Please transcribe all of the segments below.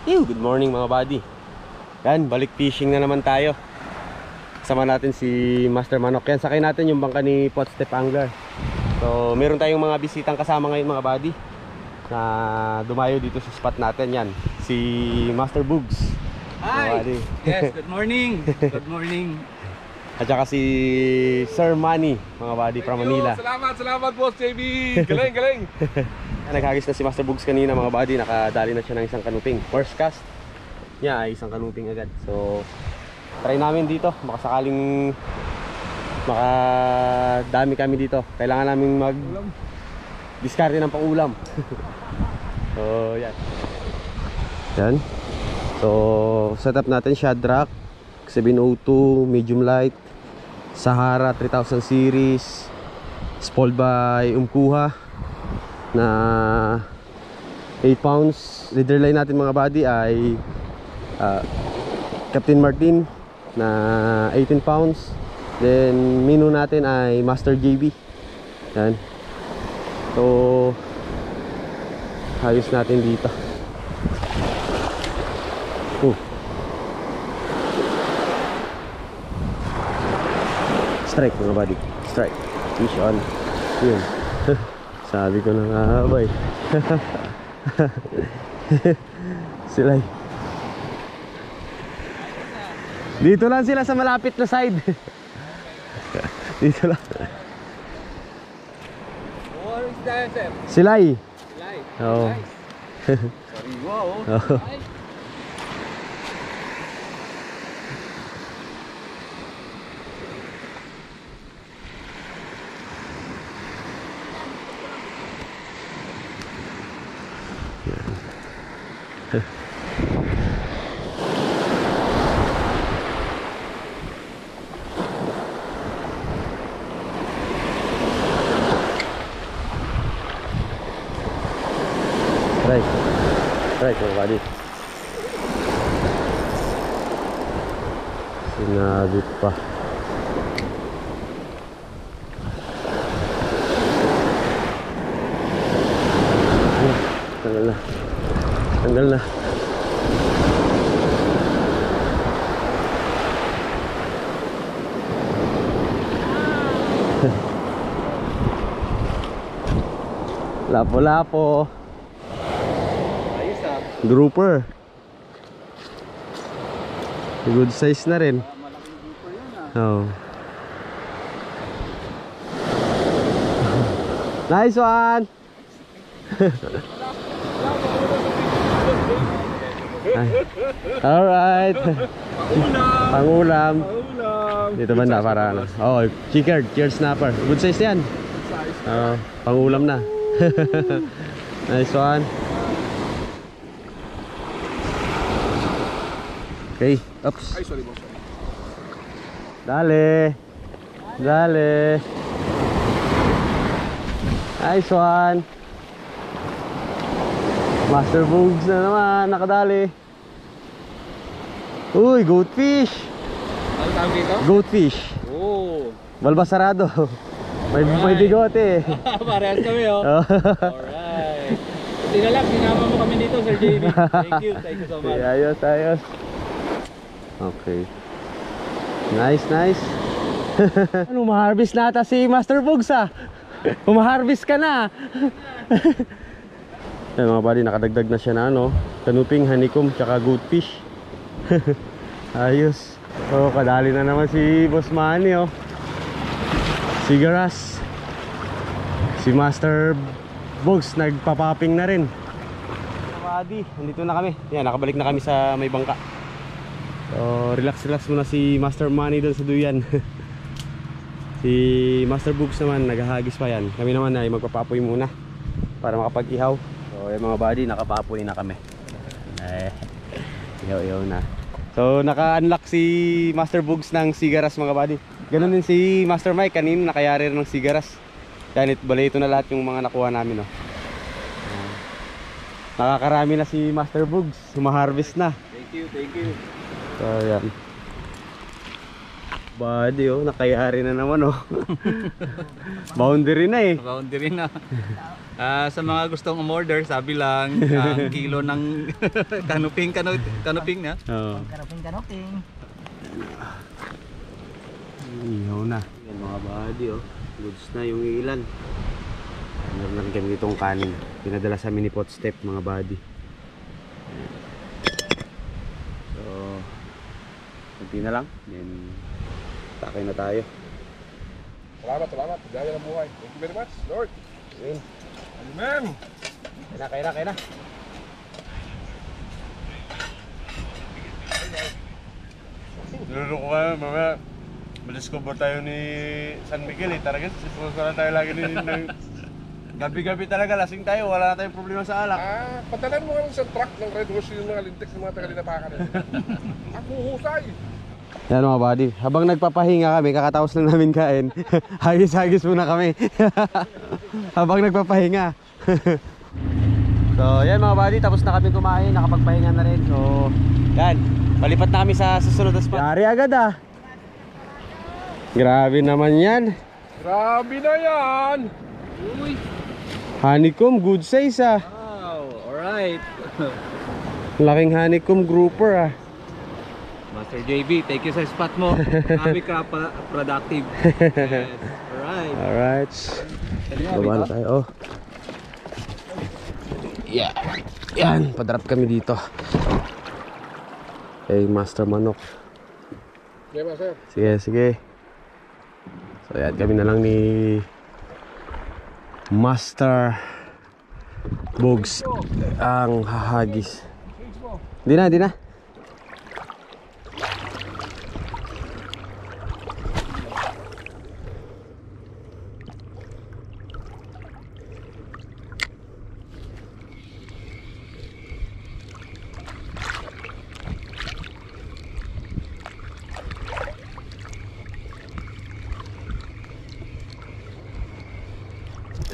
Good morning mga buddy. Yan, balik fishing na naman tayo. Kasama natin si Master Manok. Yan, sakay natin yung bangka ni Potstep Angler. So, meron tayong mga bisitang kasama ngayon mga buddy na dumayo dito sa spot natin. Yan, si Master Bugs. Hi! Yes, good morning. Good morning. At saka si Sir Manny, mga buddy from Manila. Salamat Boss JB. Galing. Naghagis na si Master Bugs kanina mga buddy. Nakadali na siya ng isang kanuping. First cast niya ay isang kanuping agad. So try namin dito. Makasakaling makadami kami dito. Kailangan namin mag diskarte ng pangulam. So yan. Yan. So setup natin Shadrack 702 medium light, Sahara 3000 series, spoiled by Umkuha na 8 pounds. Leader line natin mga buddy ay Captain Martin na 18 pounds. Then minu natin ay Master JB. Yan. So ayos natin dito. Strike mga buddy. Strike. Fish on. Yun. Sabi ko na nga bay. Sila. Dito lang sila sa malapit na side. Dito lang. What is that, sir? Silay. Silay. Oo. Sorry, wow. Oo. Strike mga buddy. Sinabit pa. Tanggal na. Tanggal na. Lapo-lapo. Grouper. Good size na rin. Malaking grouper yun Oh. Nice one. Alright. Pangulam. Dito banda para ano. Oh, chickered, cheers snapper. Good size yan. Pangulam na. Nice one. Okay, oops. Ay, sorry boss. Dale. Dale. Nice one. Master Bugs na naman, nakadali. Uy, goatfish. Ano tawag dito? Goatfish. Oh. Balbasarado. May bigote. Parehas kami oh. Alright. Buti na lang, sinama mo kami dito, Sir JB. Thank you so much. Ayos, ayos. Okay. Nice, nice. Ano, ma-harvest na ata si Master Bugs ah. Puma-harvest ka na. Yan mga buddy, nakadagdag na siya na ano, kanuping, honeycomb, tsaka goatfish. Ayos. Oh, kadali na naman si Boss Manny oh. Sigaras. Si Master Bugs nagpapopping na rin. Mga buddy, nandito na kami. Yan, nakabalik na kami sa may bangka. So, relax muna si Master Manny doon sa duyan. Si Master Bugs naman naghahagis pa yan. Kami naman ay magpapapoy muna para makapag-ihaw. So yung mga buddy, nakapapoy na kami. Ihaw na. So naka-unlock si Master Bugs ng sigaras mga buddy. Ganon din si Master Mike, kanina nakayari rin ng sigaras. Yan, balito na lahat yung mga nakuha namin oh. Nakakarami na si Master Bugs, humaharvest na. Thank you. So yan. Buddy, oh, nakayari na naman, oh. Boundary na eh. Boundary na. Sa mga gustong umorder, sabi lang ang kilo ng kanuping na. Oo. Kanoping. Ihaw na. Yan mga buddy, oh. Goods na yung ilan. Meron na rin kami ditong kanin. Pinadala sa mini pot step mga buddy. So, kunti na lang. Then, takay na tayo. Salamat. Gaya ng buhay. Thank you very much, Lord. Amen. Amen. Kaya na. Niluloko ka, mamaya. Madiscover tayo ni San Miguel eh. Talaga, sipusulan tayo lagi ng Gabi-gabi talaga, lasing tayo. Wala na tayong problema sa alak. padalan mo nga sa truck ng Red Horse yung mga lintik ng mga taga-linapakan. Ang huhusay. Yan mga buddy, habang nagpapahinga kami, kakatapos lang namin kain. Hagis-hagis muna kami. Habang nagpapahinga. So yan mga buddy, tapos na kami kumain, nakapagpahinga na rin. So yan, palipat na kami sa susunod na spot. Yari agad ah. Grabe naman yan. Grabe na yan. Uy. Honeycomb, good size ah. Wow, alright. Laking honeycomb grouper ah. Master JB, thank you sa spot mo. Kami ka productive. Yes. Alright. Alright. Baba na tayo. Oh. Yeah. Yan, padrap kami dito. Kay Master Manok. Okay ba, sir? Sige. So yan, kami na lang ni Master Bogs ang hahagis. Di na.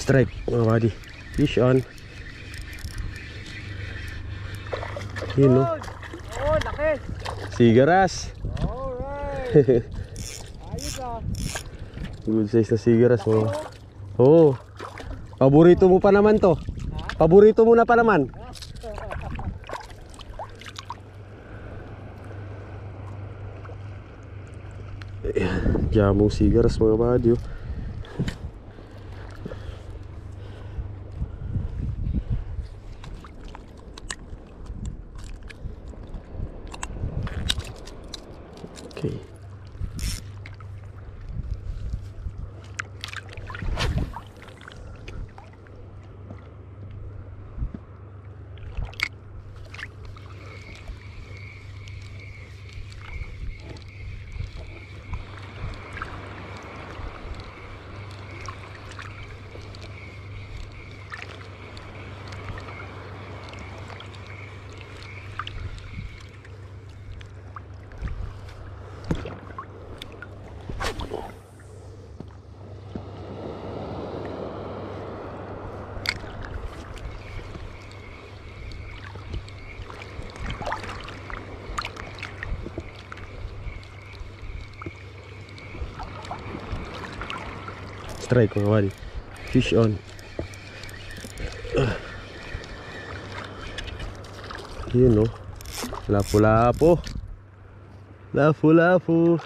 Strike mga buddy. Fish on. Yun no. Oh, laki. Sigaras. Alright. Ayos ah. Good size na sigaras mo. Oh. Paborito mo pa naman to. Paborito mo na pa naman. Jamong sigaras mga buddy. Oh. Okay. Strike mga buddy. Fish on. Yun no. Lapu-lapu. Lapu-lapu.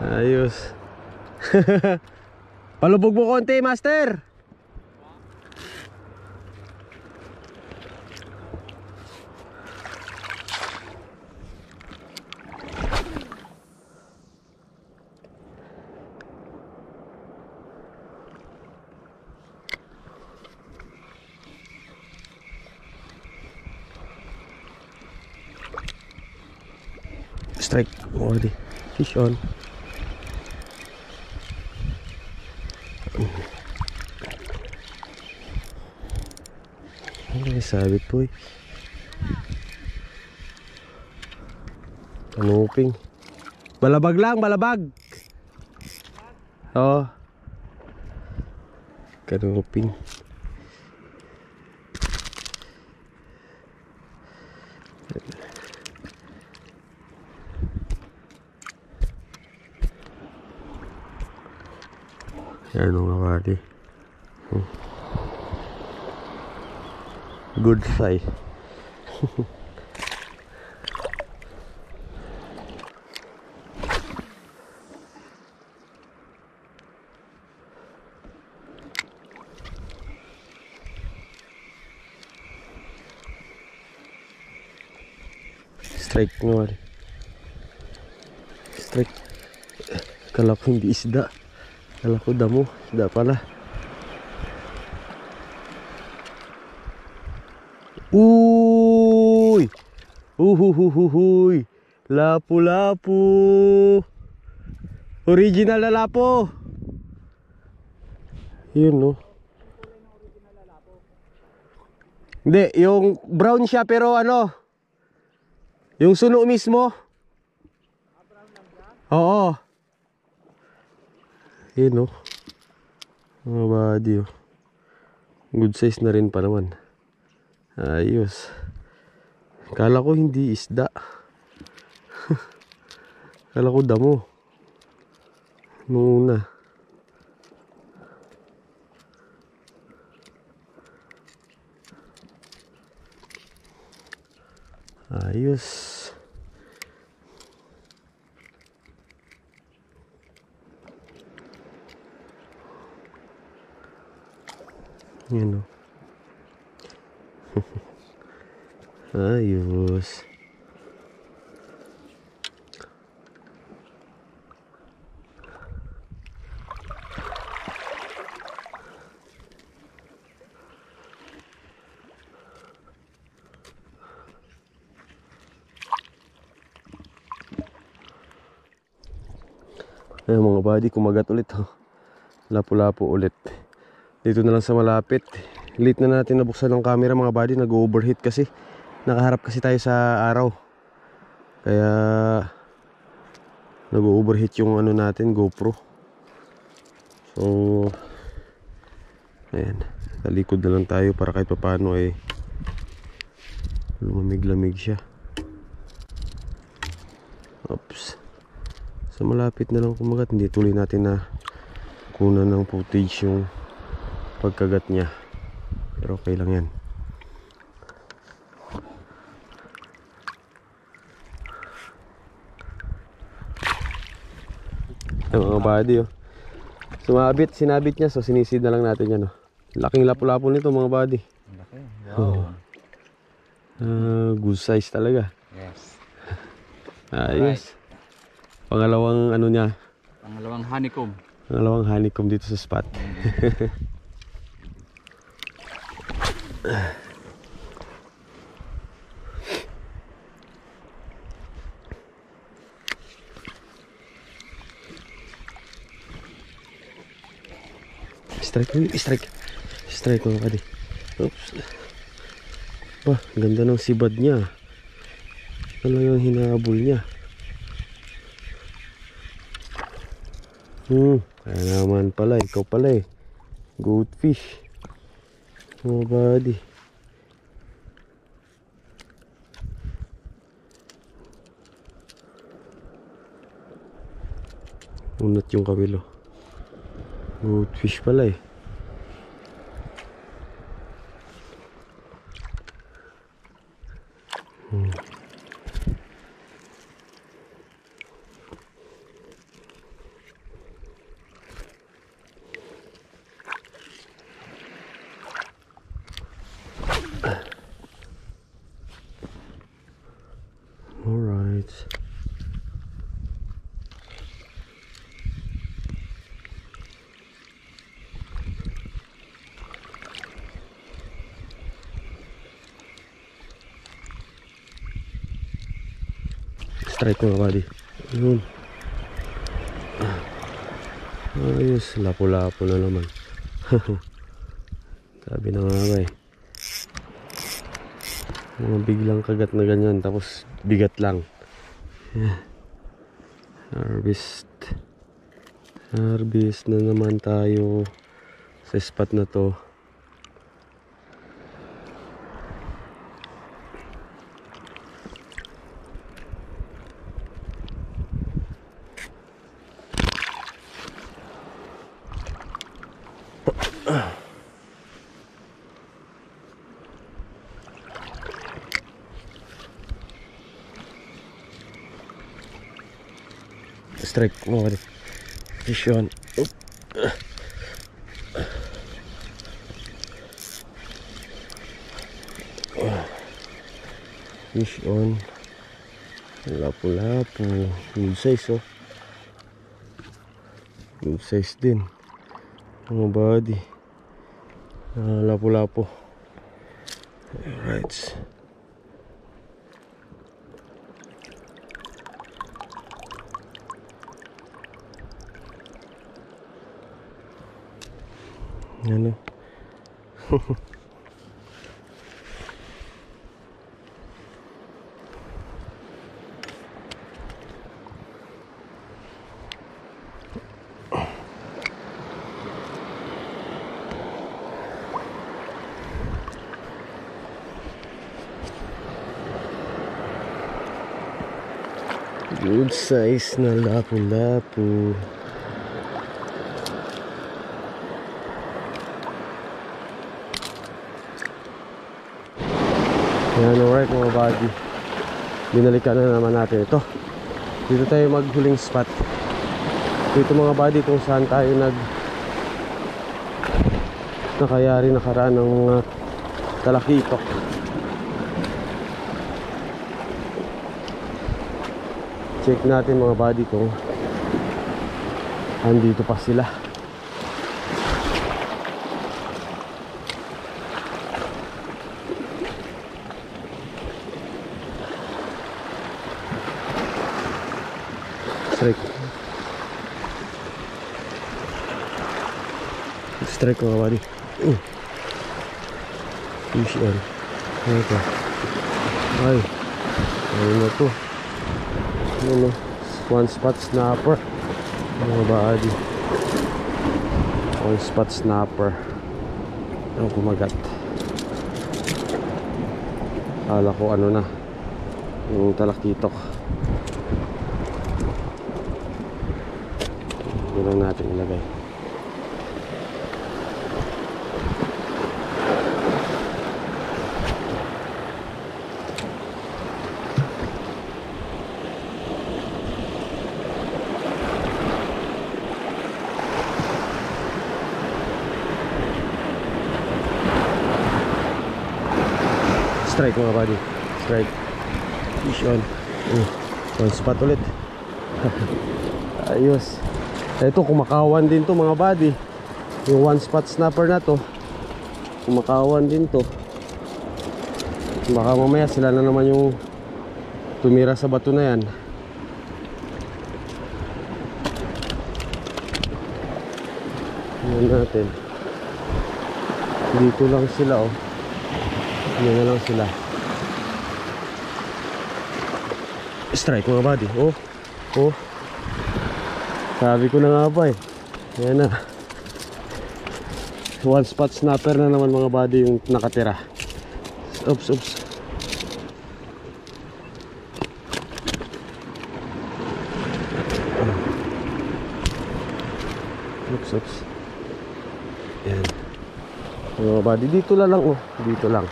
Ayos. Palubog mo konti, master. Strike already. Fish on. Ano yung sabit po eh. Kanuping. Balabag lang, balabag. Oo. Kanuping. Yan mga buddy. Good size. Strike nga wari. Strike. Kala ko hindi isda. Kala ko damo. Isda pala. Uy! Uhuhuhuhuy! Lapu-lapu! Original na lapo! Yun no. Hindi, yung brown siya pero ano, yung suno mismo. Oo. Yun no. Mga body oh. Good size na rin pa naman. Ayos. Kala ko hindi isda. Kala ko damo. Nung una. Ayos. Yan o. Ayos. Ayan mga buddy, kumagat ulit oh. Lapu-lapu ulit. Dito na lang sa malapit. Late na natin nabuksan ng camera mga buddy, nag-overheat kasi. Nakaharap kasi tayo sa araw. Kaya nag-overheat yung ano natin, GoPro. So ayan, talikod na lang tayo para kahit paano ay lumamig-lamig siya. Oops. So malapit na lang kumagat, hindi tuloy natin na kunan ng footage yung pagkagat niya. Pero okay lang yan. Yung mga body oh. Sumabit, sinabit niya, so sinisid na lang natin yan oh. Laking lapu-lapu nito mga body. Laki. Wow. Good size talaga. Yes. Ayos. Pangalawang ano niya, Pangalawang honeycomb. pangalawang honeycomb dito sa spot. Strike mga buddy. Oops. Bah, ganda ng sibad niya. Ano yung hinahabol niya? Kaya naman pala, ikaw pala eh. Goldfish. Mga buddy. Unat yung kawilo. Goldfish pala eh. Alright. Strike mga buddy. Yun. Ayos, lapu-lapu na naman. Sabi na nga ba eh. Mga biglang kagat na ganyan, tapos bigat lang. Yeah. Harvest na naman tayo sa spot na to. Strike mo rin. Fish on. Oop. Fish on. Lapu-lapu. Good size, oh. Good size din. Mga body. Lapu-lapu. Alright. Ano? Good size na lapu-lapu. Yan, alright mga buddy. Binalikan na naman natin ito. Dito tayo maghuling spot. Dito mga buddy kung saan tayo nakayari nakaraan ng mga talakitok. Check natin mga buddy kung andito pa sila. Strike mga buddy. Fish on. Ano ito? Ay, ano na ito? Ano? One spot snapper mga buddy. One spot snapper. Ang kumagat. Kala ko ano na, yung talakitok. Yun lang natin ilagay. Strike mga buddy. Strike. Fish on. One spot ulit. Ayos. Ito kumakawan din to mga buddy. Yung one spot snapper na to, kumakawan din to. Baka mamaya sila na naman yung tumira sa bato na yan. Yan natin. Dito lang sila, oh. Yan na lang sila. Strike mga buddy. Oh. Oh. Sabi ko na nga ba eh. Yan na. One spot snapper na naman mga buddy yung nakatira. Oops, oops. Oops, oops. Yan. Mga buddy, dito lang oh. Dito lang.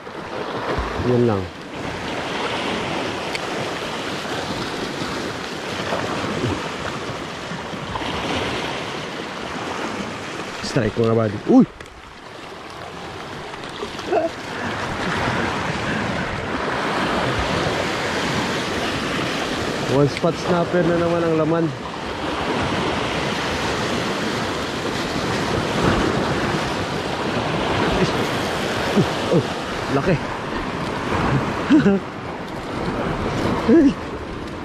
Yan lang. Strike mga buddy. Uy! One spot snapper na naman ang laman. Oh, laki.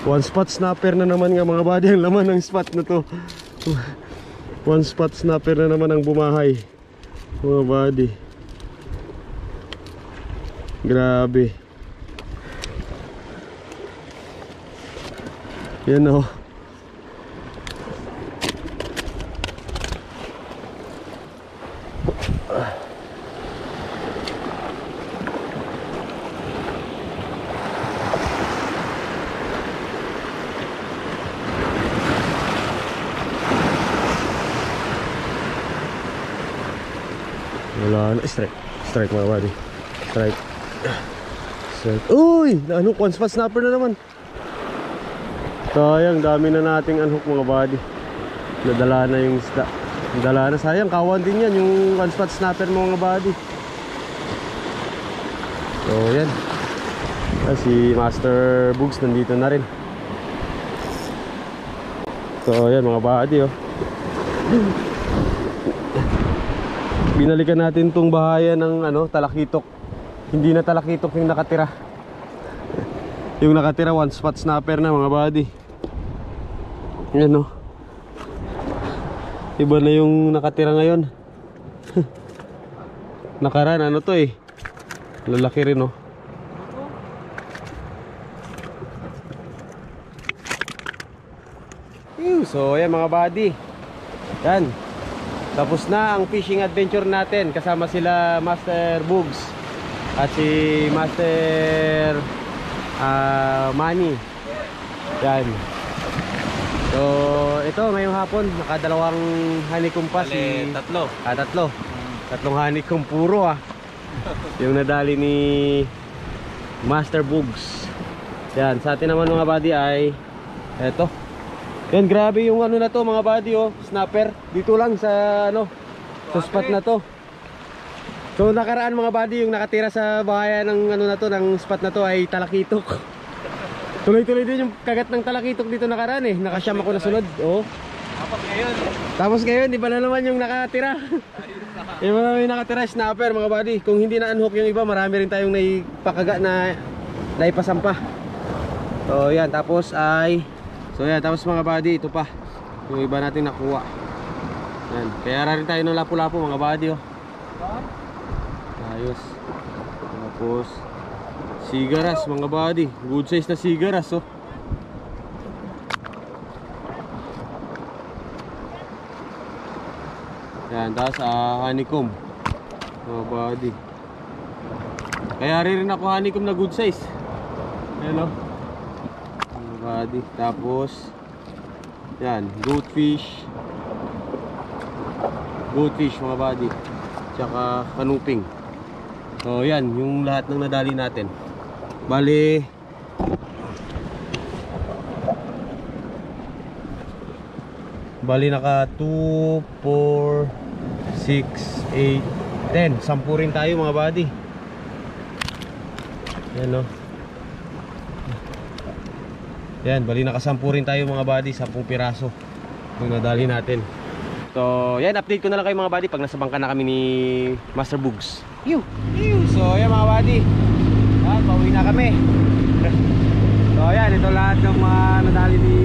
One spot snapper na naman nga mga buddy ang laman ng spot na to. One spot snapper na naman ang bumahay mga buddy. Grabe. Yan o. Wala na. Strike. Strike mga buddy. Strike. Strike. Uy! Ano? One spot snapper na naman. Sayang, dami na nating unhook mga buddy. Nadala na yung isda. Nadala na, sayang, kawan din yan yung one spot snapper mga buddy. So yan. Si Master Bugs nandito na rin. So yan mga buddy oh. Binalikan natin tong bahayan ng talakitok. Hindi na talakitok yung nakatira. Yung nakatira one spot snapper na mga buddy. Yan oh. Iba na yung nakatira ngayon. Nakaraan ano to eh. Lalaki rin oh. So ayan mga buddy. Yan. Tapos na ang fishing adventure natin. Kasama sila Master Bugs at si Master Manny. Yan. So ito ngayong hapon nakadalawang honeycomb pa si tatlo. Tatlong honeycomb puro ah. Yung nadali ni Master Bugs. Yan, sa atin naman mga buddy ay eto. Yan, grabe yung na to mga buddy oh, snapper. Dito lang sa sa spot na to. So nakaraan mga buddy, yung nakatira sa bahayan ng na to, ng spot na to ay talakitok. Tuloy-tuloy din yung kagat ng talakitok dito nakaraan eh. Nakasyam ako na sunod. Oh. Tapos ngayon, iba na naman yung nakatira. Iba na yung nakatira snapper mga buddy. Kung hindi na unhook yung iba, marami rin tayong naipakaga na naipasampa. So yan, tapos mga buddy, ito pa yung iba natin nakuha. Yan, kaya rin tayo ng lapu-lapu mga buddy oh. Ayos. Tapos sigaras mga buddy, good size na sigaras oh. Yan, tapos honeycomb mga buddy. Kaya rin ako honeycomb na good size. Ayan oh mga buddy. Tapos yan, goldfish mga buddy, tsaka kanuping. So yan, yung lahat ng nadali natin. Bali naka 2, 4, 6, 8, 10. 10 rin tayo mga buddy. Yan o. Yan, bali naka 10 rin tayo mga buddy. 10 piraso yung nadali natin. So yan, update ko na lang kayo mga buddy pag nasa bangka na kami ni Master Bugs. So yan mga buddy, yan, pauwi na kami. So yan, ito lahat ng mga nadali ni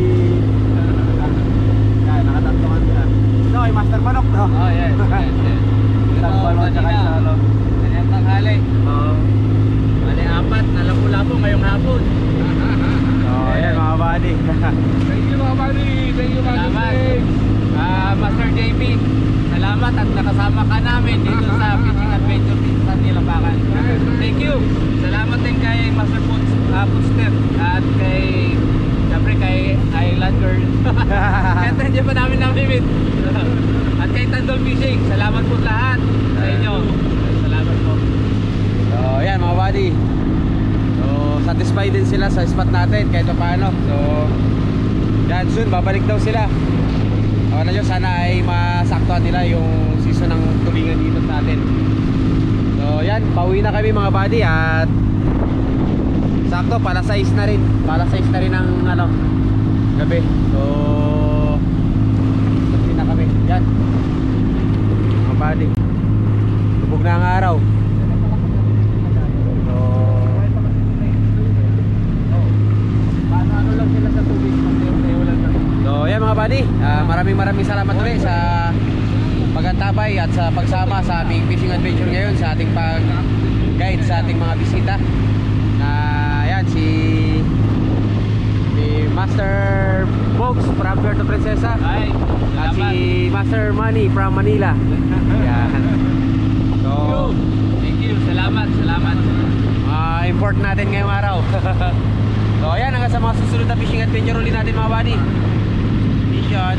yan, nakatatlokan sila. Ito ay Master Manok no? Oh yes. Master Manok tsaka isa Ganyan tanghali. Bali 4 na lapu-lapu ngayong hapon. So yan mga buddy. Thank you mga buddy. Thank you Salamat. Master JP, salamat at nakasama ka namin dito sa fishing adventure dito sa Nilabakan. Thank you. Salamat din kay Master Footstep at siyempre kay Island Girl. Kaya nandiyan pa namin namimit. At kay Tandol Fishing, salamat po lahat sa inyo. Salamat po. So yan mga buddy. So satisfied din sila sa spot natin kahit paano. So yan, soon babalik daw sila. Nyo, sana ay masaktuhan nila yung season ng tulingan dito sa atin. So yan, pauwi na kami mga buddy. At sakto, pala size na rin ng gabi. So pauwi na kami. Yan mga buddy, lubog na ang araw. So paano lang sila sa tubig. So yan mga buddy, maraming salamat ulit sa pag-antabay at sa pagsama sa aming fishing adventure ngayon, sa ating pag-guide sa ating mga bisita. Yan si Master Bugs from Puerto Princesa. Ay, At salamat. si Master Manny from Manila. Yan. So Thank you. Salamat. import natin ngayong araw. So ayan, hanggang sa mga susunod na fishing adventure ulit natin mga buddy. Mission.